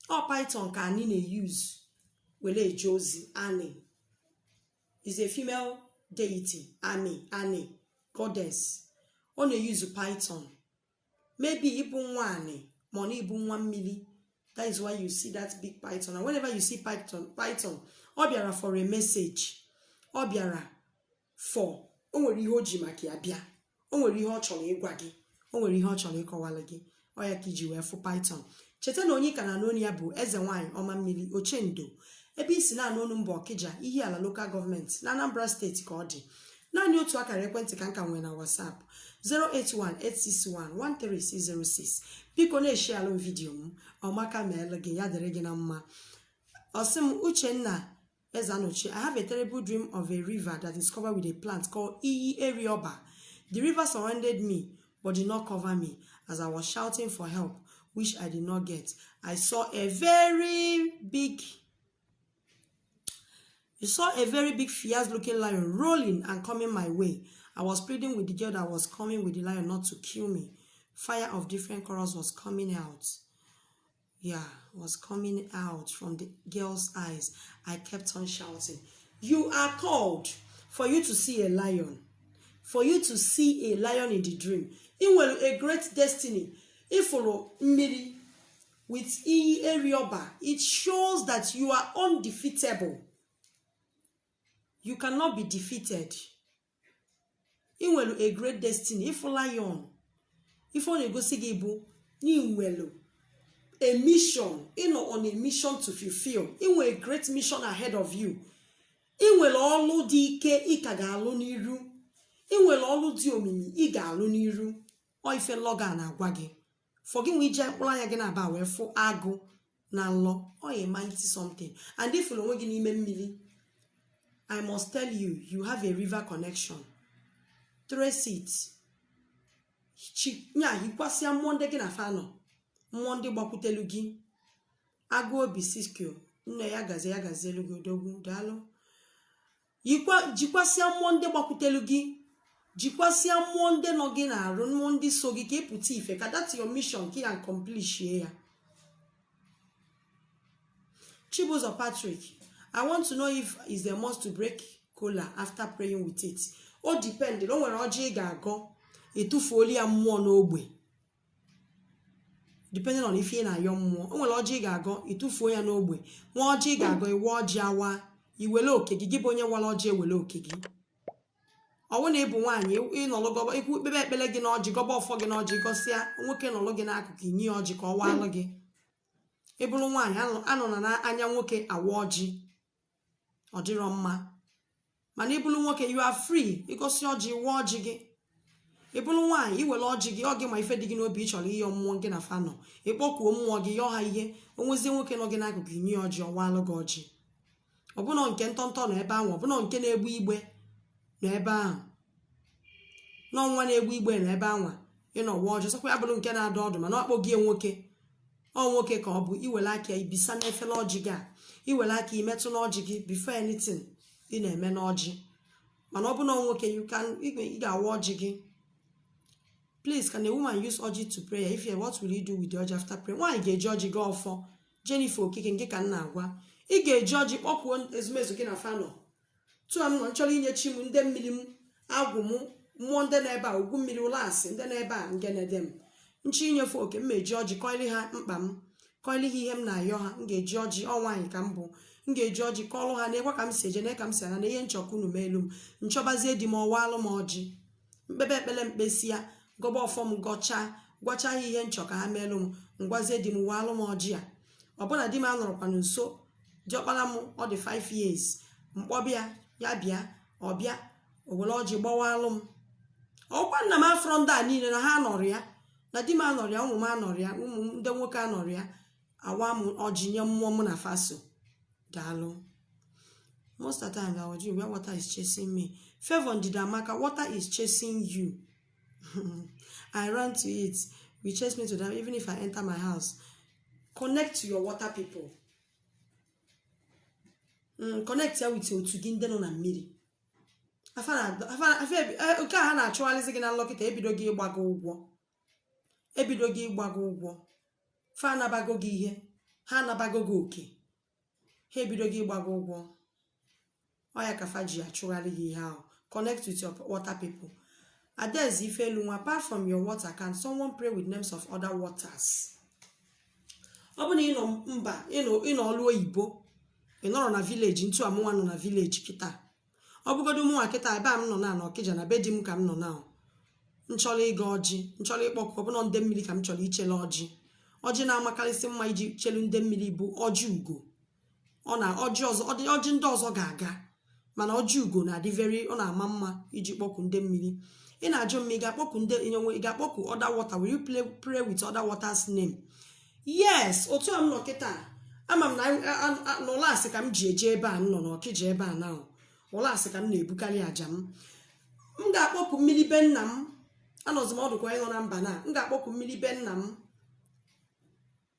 Or python can use Wele Josie, Ane. Is a female deity, Ane, goddess. Only use python. Maybe even one, money even 1 million. That is why you see that big python. And whenever you see python, obiara for a message, obiara for onwere ihe oji maka abia, onwere ihe ọ chọrọ ịgwa gị, onwere ihe ọ chọrọ ịkọwala gị. Ọ ya ka iji wee fụ python. Cheta na onye kana n'onu ya bụ eze nwanyị ọma mmiri Ochendo. Ebe isi na n'onu mba Ọkịja, ihe ala local government na Anambra State ka ọ dị. Naanị otu akara ekwentị ka nka nwere na WhatsApp 08186113606. Biko na-eshare alụ video m, ọmaka meele gị ya dịrị gị na mma. Osim Uchenna Ezanochi, I have a terrible dream of a river that is covered with a plant called Iyi Erioba. The river surrounded me but did not cover me as I was shouting for help, which I did not get. I saw a very big fierce looking lion rolling and coming my way. I was pleading with the girl that was coming with the lion not to kill me. Fire of different colors was coming out. Yeah, was coming out from the girl's eyes. I kept on shouting. You are called for you to see a lion. For you to see a lion in the dream. It will a great destiny. If follow Miri with Iyi Erioba, it shows that you are undefeatable. You cannot be defeated. It will a great destiny. If lion, if on go sigibu, ni welo. A mission, on a mission to fulfill. It will a great mission ahead of you. It will all di ke ikagalu niru. It will all di omimi igalu niru. Or if a loga na gwagi. Forgive me, Jack, why again about where for ago na law or a mighty something. And if you don't give I must tell you, you have a river connection. Trace it. Nya, you pass your Monday in a fano. Monday bakutelugi. Ago bisiskio. Naya gazelugo dogu dalo. Jikwasia Monday bakutelugi. Jikwasia Monday no gina run Monday sogi ke puti ife. That's your mission ki and accomplish here. Chibuzo Patrick. I want to know if is there must to break cola after praying with it. All depend. Don't worry, oji go. Etu foli ammo no ogbe. Depending on if you na young mo. Onwe oji go. Etu fo ya no ogbe. Won oji go. Iwo oji awa. Iwele okegi. Gibo nye wala oji ewele okegi. ọwụ na ịbụ nwaanyị ịnọlụ gọba ikwu kpebe ekpele gị n'ọjị gọba ọfọ gị n'ọjị gọsịa nwoke nọlụ gị n'akụkụ inye ọjị ka ọ waalụ gị. ịbụrụ nwaanyị anọ na anya nwoke awa ọjị ọ dịrọ mma. mana ịbụrụ nwoke you are free ịgosi ọjị wụọ ọjị gị. ịbụrụ nwaanyị iwere ọjị gị ọ gị ma ife dị gị n'obi ị chọrọ ihe mmụọ gị na fanọ ịkpọkuo mmụọ gị yọọ ha ihe onwezie nwoke nọ gị n'akụkụ inye ọjị ọ waalụ gị ọjị. ọbụna nke ntọntọ nọ ebe ahụ, ọbụna nke na-egbu igbe nọ ebe ahụ, n'ọnwa na-egbu igbe nọ ebe ahụ ịnọ wa ọjị. sọkwa ya bụrụ nke na-adọ ọdụ mana ọkpọ gị nwoke ọ nwoke ka ọ bụ iwere aka ibisa n'efere ọjị gị a iwere aka imetụ n'ọjị gị before anything ị na-eme n'ọjị. mana ọ bụ na nwoke ị ga-awa ọjị gị. Please, can a woman use ọjị to prayer? If you what will you do with the ọjị after prayer? Nwaanyị ga-eji ọjị gị ọfọ. Jennifer Okike nke ka m na-agwa ị ga-eji ọjị kpọkwuo ezumezu gị na fanọ tụọ m nọ nchọrọ inye chi m ndị mmiri m agwụ m mmụọ ndị na-ebe a ugwu mmiri ụlọ asị ndị na-ebe a ngenede m nchi inyefe oke m eji ọjị kọịrị ha mkpa m kọịrị ha ihe m na-ayọ ha. m ga-eji ọjị ọnwaanyị ka m bụ m ga-eji ọjị kọọlụ ha na-ekwe ka m si eje na ka m si ana na ihe nchọkụ unu m elu m nchọbazie di m ọwaalụ m ọjị mkpebe ekpele mkpesịa gọba ọfọ m gwacha ha ihe nchọ ka ha meelụ m ngwazie di m waalụ m ọjị a. ọbụna di m anọrọkwana nso diọkpara m ọ dị 5 years mkpọbịa ya bịa ọbịa owere ọjị gbawalụ m. ọkwa nna m afọrọ ndị a niile na ha anọrọ ya na di m anọrọ ya ụmụ m anọrọ ya ụmụ m ndị nwoke anọrọ ya awa m ọjị nye mmụọ m na faso. daalụ. Most of the time I was doing where water is chasing me. Favor Ndidamaka, water is chasing you. I run to it. We chase me to them even if I enter my house. Connect to your water people. Connect here with otu gị ndị nọ na mmiri. Nke a ha na-achụgharịzi gị na nlọkịta ebido gị ịgbago ụgwọ. Fa anabago gị ihe ha anabago gị oke ha ebido gị ịgbago ụgwọ. Ọ ya ka fa ji achụgharị gị ihe ahụ. Connect with your water people. Adaeze Ifelu, apart from your water, can someone pray with names of other waters? Ọ bụ na ịnọ mba ịnọ ọlụ oyibo ị nọrọ na village ntu amụnwa nọ na village kịta ọ bụgodo mụnwa kịta ebe a m nọ na Ọkịja na be di m ka m nọ na nchọrọ ịga ọjị nchọrọ ịkpọkụ ọbụna ndị mmiri ka m chọrọ ichele ọjị na-amakarịsị mma iji chelu ndị mmiri bụ ọjị ugo. Ọ na ọjị ndị ọzọ ga-aga mana ọjị ugo na-adị ọ na-ama mma iji kpọkụ ndị mmiri. Ị na-ajụ m ị ga-akpọkụ other water, will you pray with other water's name? Yes, otu a m nọ kịta ama m na n'ụlọ asị ka m ji eje ebe a m nọ n'Ọkịja ebe a na ụlọ asị ka m na-ebukarị aja m ga-akpọkụ mmiri be nna m. Anọzi m ọdụkwa ịnọ na mba na m ga-akpọkụ mmiri be nna m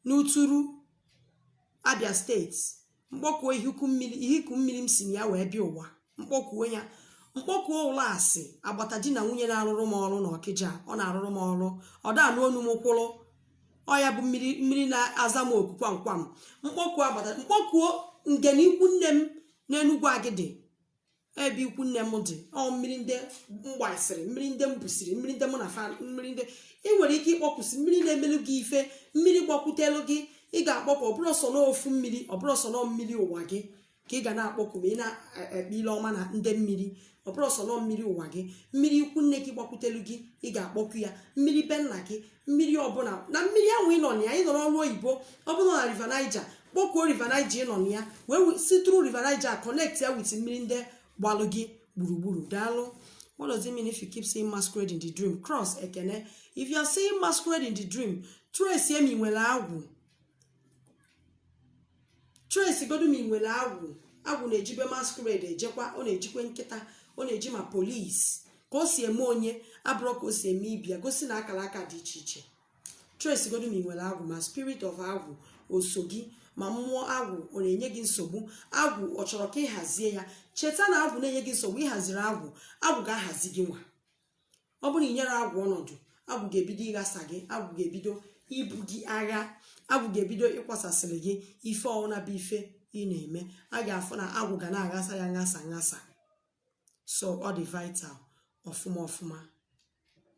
n'Uturu Abia steeti. Mkpọkuo ihiku mmiri m si na ya wee bịa ụwa mkpọkuo ya mkpọkuo ụlọ asị agbata di na nwunye na-arụrụ m ọrụ n'Ọkịja. Ọ na-arụrụ m ọrụ ọ da anụ onu m kwụrụ ọ ya bụ mmiri na-aza m oku kwamkwam. Mkpọkuo agbata mkpọkuo ngene ikwu nne m n'Enugwu Agidi ebe ikwu nne m dị ọ mmiri ndị mgbasịrị mmiri ndị m busiri mmiri ndị m na fa mmiri ndị ị nwere ike ịkpọkwụsị mmiri na-emelu gị ife mmiri gbakwutelu gị ị ga-akpọkụ ọbụrụ sọ n'ofu mmiri ọbụrụ sọ nọ mmiri ụwa gị ka ị ga na-akpọkụ ma ị na-ekpe ile ọma na ndị mmiri ọbụrụ sọ nọ mmiri ụwa gị mmiri ikwu nne gị gbakwutelu gị ị ga-akpọkụ ya mmiri be nna gị mmiri ọbụla na mmiri ahụ ị nọ na ya ị nọ n'ọrụ oyibo ọbụla na River Niger kpọkuo River Niger ị nọ na ya wee si through River Niger connect ya with mmiri ndị gbalụ gị gburugburu. Daalụ. What does it mean if you keep seeing masquerade in the dream? Cross Ekene. If you are seeing masquerade in the dream, trace mi nwere agwụ. Trace godu mi nwere agwụ. Agwụ na-ejibe masquerade ejekwa, ọ na-ejikwe nkịta, ọ na-eji ma police. Ka o si eme onye, abụrụ ka o si eme ibia, gosi na akara aka dị iche iche. Trace godu mi nwere agwụ, ma spirit of agwụ oso gị, ma mmụọ agwụ ọ na-enye gị nsogbu. Agwụ ọ chọrọ ka ịhazie ya. Cheta na agwụ na-enye gị nsogbu ịhaziri agwụ ga-ahazi gị nwa. Ọ bụrụ na inyere agwụ ọnọdụ, agwụ ga-ebido ịghasa gị, agwụ ga-ebido ibu gị agha, agwụ ga-ebido ịkwasasịrị gị ife ọwụna bụ ife ị na-eme. A ga-afụ na agwụ ga na-aghasa ya nghasa. So ọ dị vital ọfụma.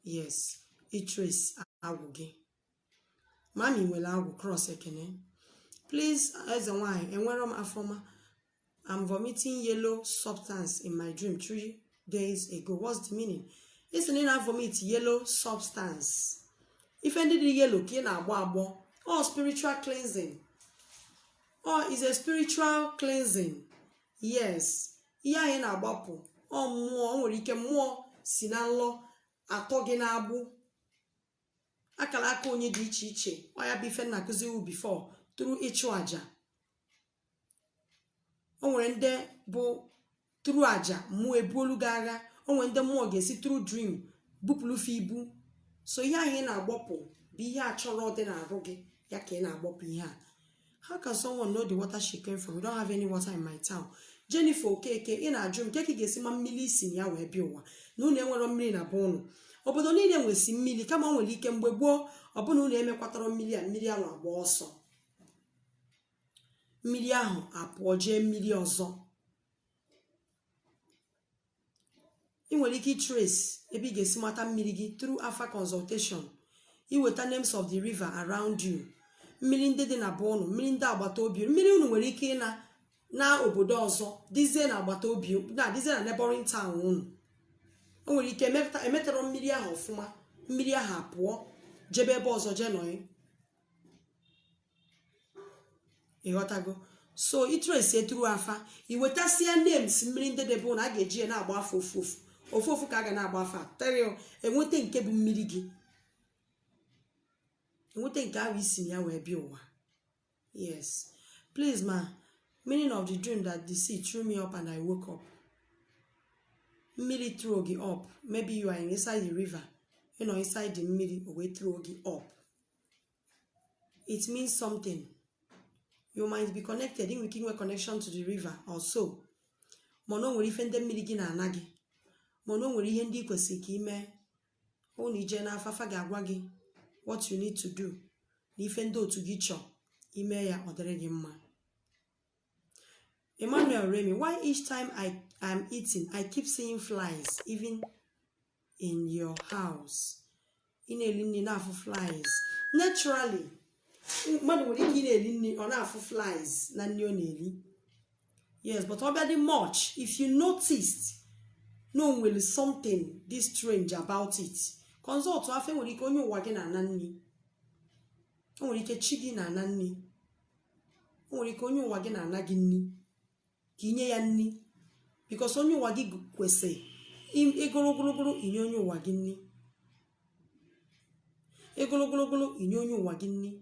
Yes, itrace agwụ gị. Mami nwere agwụ. Cross Ekene. Please, eze nwanyị enwere m afọma. I'm vomiting yellow substance in my dream. days ago. What's the meaning? It's in a vomit yellow substance. If ended the yellow, or spiritual cleansing. Or is a spiritual cleansing. Yes. Iya na agbapu. O mmụọ, nwere ike mmụọ si na nlọ atọ gị na-agbụ. Akala aka onye dị iche iche. Ọ ya bụ ife na akụzi wu before through ịchụ aja. O nwere ndị bụ through aja mmụọ ebuolu gị agha. O nwere ndị mmụọ ga-esi through dream bupụrụ fi ibu. So ihe anyị na-agbapụ bụ ihe a chọrọ dị na-arụ gị ya ka ị na-agbapụ ihe a. How can someone know the water she came from? We don't have any water in my town. Jennifer Okeke, ị na-ajụ m keke ga-esi ma mmiri isi ya wee bịa ụwa na unu enwere mmiri na be unu. Obodo niile nwesi mmiri kama o nwere ike mgbe gboo ọbụna unu emekwatara mmiri a mmiri ahụ agba ọsọ. Mmiri ahụ apụọ jee mmiri ọzọ. Ị nwere ike trace ebe ị ga-esi mata mmiri gị through Alpha consultation. Iweta names of the river around you. Mmiri ndị dị na be unu, mmiri ndị agbata obi, mmiri unu nwere ike na obodo ọzọ, dizie na agbata obi, dizie na neighboring town unu. O nwere ike emetara mmiri ahụ ọfụma, mmiri ahụ apụọ jebe ebe ọzọ je nọị. Ịghọtago? So itrace eturu afa, iwetasia names mmiri ndị dị be unu a ga-eji ya na-agba afọ ofu ka a ga na-agba afọ atọ. Enweta nke bụ mmiri gị. Enweta nke ahụ isi ya wee bịa ụwa. Yes. Please ma, meaning of the dream that the sea threw me up and I woke up. Mmiri throw gị up. Maybe you are inside the river. You know, inside the mmiri o wee throw gị up. It means something. You might be connected in with connection to the river also. Mono nwere ife ndị mmiri gị na-ana gị. Mono nwere ihe ndị kwesịrị ka ime. Onu ije na afafa ga-agwa gị what you need to do. Na ife ndị otu gị chọ ime ya ọ dịrị gị mma. Emmanuel Remy, why each time I am eating, I keep seeing flies, even in your house? In a lini na flies. Naturally, mmadụ nwere ike na-eli nni ọ na-afụ flies na nni ọ na-eli. Yes, but already much, if you noticed, no will something this strange about it. Consult afa nwere ike onye ụwa gị na-ana nni. O nwere ike chi gị na-ana nni. O nwere ike onye ụwa gị na-ana gị nni. Ka inye ya nni. Because onye ụwa gị kwesị egologolo inye onye ụwa gị nni. Egologolo inye onye ụwa gị nni.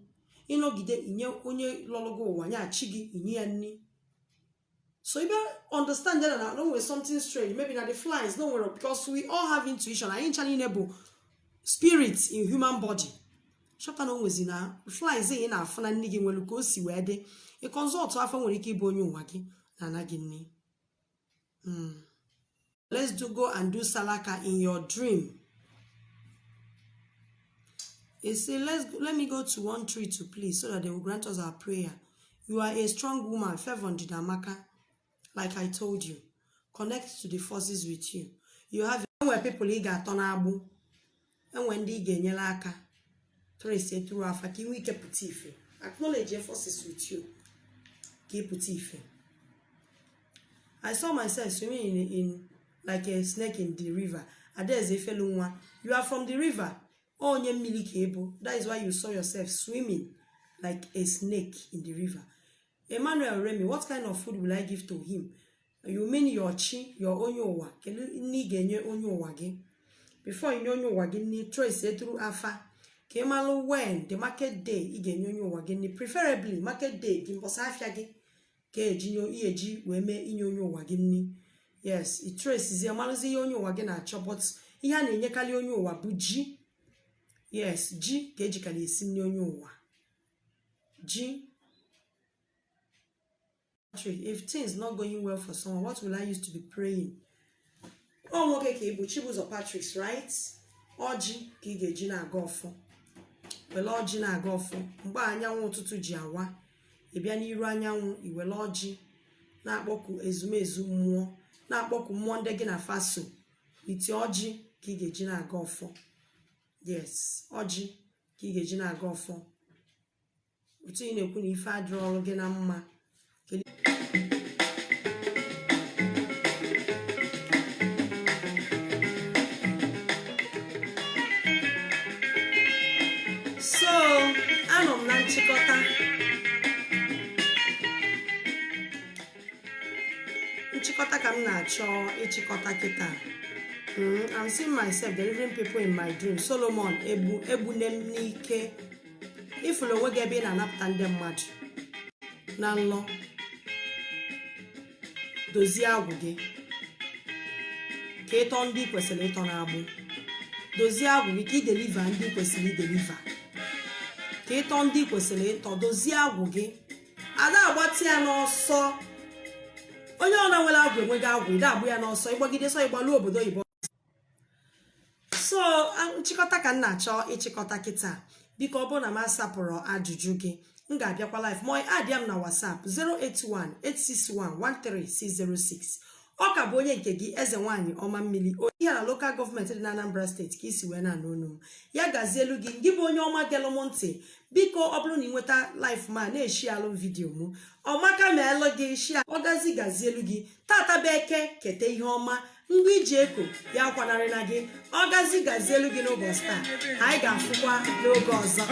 Ịnọgide inye onye lọlọgo ụwa nya chi gị inye ya nni. So you better understand that no way something strange. Maybe not the flies, no worry, because we all have intuition. I ain't challenging able spirits in human body. Shota no wezi na flies in na afana nni gị nwelu ka o si wee dị. A consult afa nwere ike ịbụ onye ụwa gị na anaghị nni. Let's go and do salaka in your dream. It say let me go to 132 please, so that they will grant us our prayer. You are a strong woman, Fevon Didamaka. Like I told you, connect to the forces with you. You have where people ga turn abu, and when they get aka, trace it through afa ki we keep putife. Acknowledge your forces with you. Keep putife. I saw myself swimming in like a snake in the river. There's a fellow. You are from the river. Oh, that is why you saw yourself swimming like a snake in the river. Emmanuel Remy, what kind of food will I give to him? You mean your chi, your onyowa? Ni genye onyowa ge. Before you know wagi ni trace through afa. Kemalo when the market day igen onyowa ge, preferably market day gimbosafia ge. Ke jinyo ieji weme inyowa ge. Yes, it traces the amaluzi onyowa ge na chobot. Ihan enyekali onyowa buji. Yes, G keji kali esinyo onyowa. G. If things not going well for someone, what will I use to be praying? Oh, okay, Chibuzo Patrick's right? Oji kigeji na agofo. Well, oji na agofo. Mba anyanwụ ụtụtụ ji awa. Ịbịa n'iru anyanwụ iwele oji na-akpọku ezumezu mmụọ, na-akpọku mmụọ ndị gị na faso. Iti oji kigeji na agofo. Yes, oji kigeji na agofo. Utu ị na-ekwu na ife adịrọ ọrụ gị na mma. nchịkọta ka m na-achọ ịchịkọta kịta. I'm seeing myself delivering people in my dream. Solomon egbune m n'ike. Ifụlụ onwe gị ebe ị na-anapụta ndị mmadụ na nlọ, dozie agwụ gị ka ịtọ ndị kwesịrị ịtọ n'agbụ. Dozie agwụ gị ka ị deliver ndị kwesịrị ideliver, ka ịtọ ndị kwesịrị ịtọ. Dozie agwụ gị. Ada agbatị ya n'ọsọ. Onye ọ na-nwere agwụ enweghị agwụ, ide agbụ ya n'ọsọ, ịgbagide sọ ịgbalụ obodo oyibo. So nchịkọta ka m na-achọ ịchịkọta kịta. Biko ọ bụrụ na m asapụrụ ajụjụ gị, m ga-abịakwa live ma adịa m na WhatsApp 081-861-13606. Ọ ka bụ onye nke gị, eze nwanyị ọma mmiri, onye na local gọọmenti dị na Anambra steeti ka isi wee na-anụ olu m. Ya gazie elu gị, gị bụ onye ọma gelụ m ntị. Biko ọ bụrụ na ị nweta live ma na-eshi alụ vidiyo m, ọmaka ma elu gị shia, ọ gazie elu gị. Tata bụ eke, kete ihe ọma, ngwa iji eko ya kwanarị na gị. Ọ gazie elu gị n'ụbọchị taa. Anyị ga-afụkwa n'oge ọzọ.